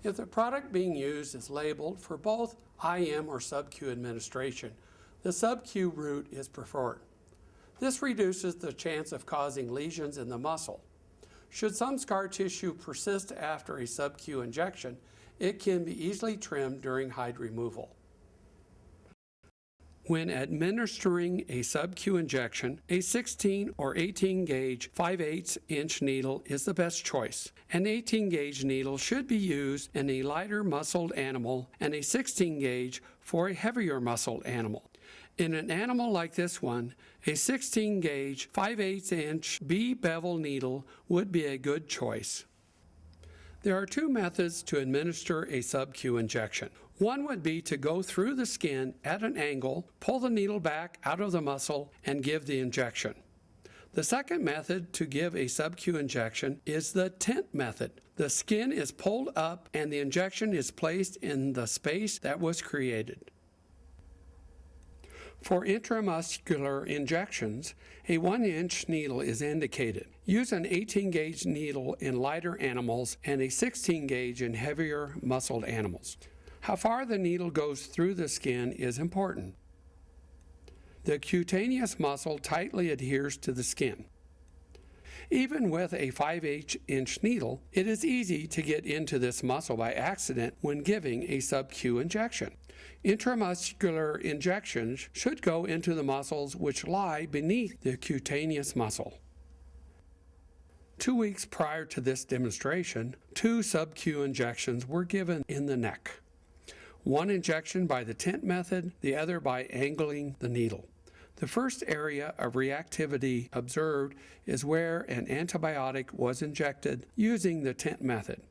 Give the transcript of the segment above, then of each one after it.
if the product being used is labeled for both IM or sub-Q administration, the sub-Q route is preferred. This reduces the chance of causing lesions in the muscle. Should some scar tissue persist after a sub-Q injection, it can be easily trimmed during hide removal. When administering a sub-Q injection, a 16 or 18 gauge 5/8 inch needle is the best choice. An 18 gauge needle should be used in a lighter muscled animal and a 16 gauge for a heavier muscled animal. In an animal like this one, a 16 gauge 5/8 inch B bevel needle would be a good choice. There are two methods to administer a sub-Q injection. One would be to go through the skin at an angle, pull the needle back out of the muscle, and give the injection. The second method to give a sub-Q injection is the tent method. The skin is pulled up and the injection is placed in the space that was created. For intramuscular injections, a 1-inch needle is indicated. Use an 18 gauge needle in lighter animals and a 16 gauge in heavier muscled animals. How far the needle goes through the skin is important. The cutaneous muscle tightly adheres to the skin. Even with a 5/8 inch needle, it is easy to get into this muscle by accident when giving a sub-Q injection. Intramuscular injections should go into the muscles which lie beneath the cutaneous muscle. 2 weeks prior to this demonstration, 2 sub-Q injections were given in the neck. One injection by the tent method, the other by angling the needle. The first area of reactivity observed is where an antibiotic was injected using the tent method.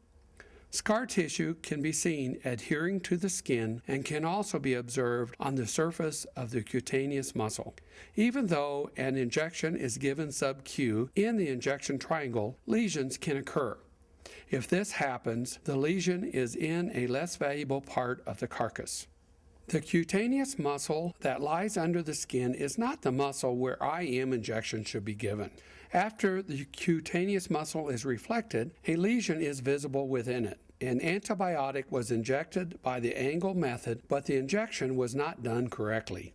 Scar tissue can be seen adhering to the skin and can also be observed on the surface of the cutaneous muscle. Even though an injection is given sub-Q in the injection triangle, lesions can occur. If this happens, the lesion is in a less valuable part of the carcass. The cutaneous muscle that lies under the skin is not the muscle where IM injection should be given. After the cutaneous muscle is reflected, a lesion is visible within it. An antibiotic was injected by the angle method, but the injection was not done correctly.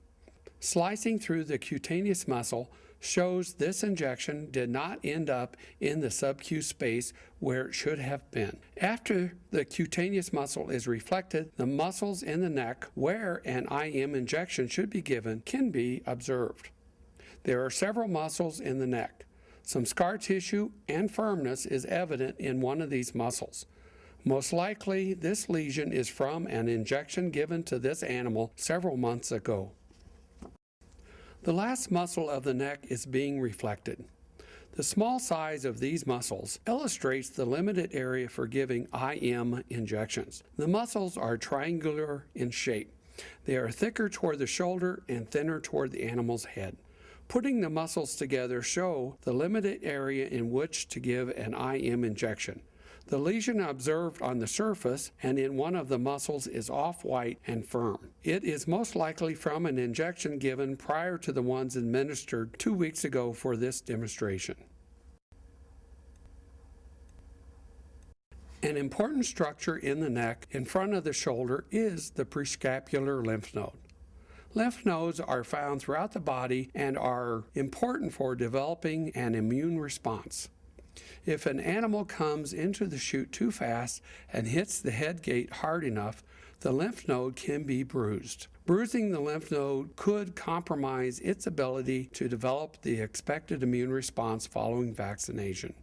Slicing through the cutaneous muscle shows this injection did not end up in the sub-Q space where it should have been. After the cutaneous muscle is reflected, the muscles in the neck where an IM injection should be given can be observed. There are several muscles in the neck. Some scar tissue and firmness is evident in one of these muscles. Most likely, this lesion is from an injection given to this animal several months ago. The last muscle of the neck is being reflected. The small size of these muscles illustrates the limited area for giving IM injections. The muscles are triangular in shape. They are thicker toward the shoulder and thinner toward the animal's head. Putting the muscles together show the limited area in which to give an IM injection. The lesion observed on the surface and in one of the muscles is off-white and firm. It is most likely from an injection given prior to the ones administered 2 weeks ago for this demonstration. An important structure in the neck in front of the shoulder is the prescapular lymph node. Lymph nodes are found throughout the body and are important for developing an immune response. If an animal comes into the chute too fast and hits the head gate hard enough, the lymph node can be bruised. Bruising the lymph node could compromise its ability to develop the expected immune response following vaccination.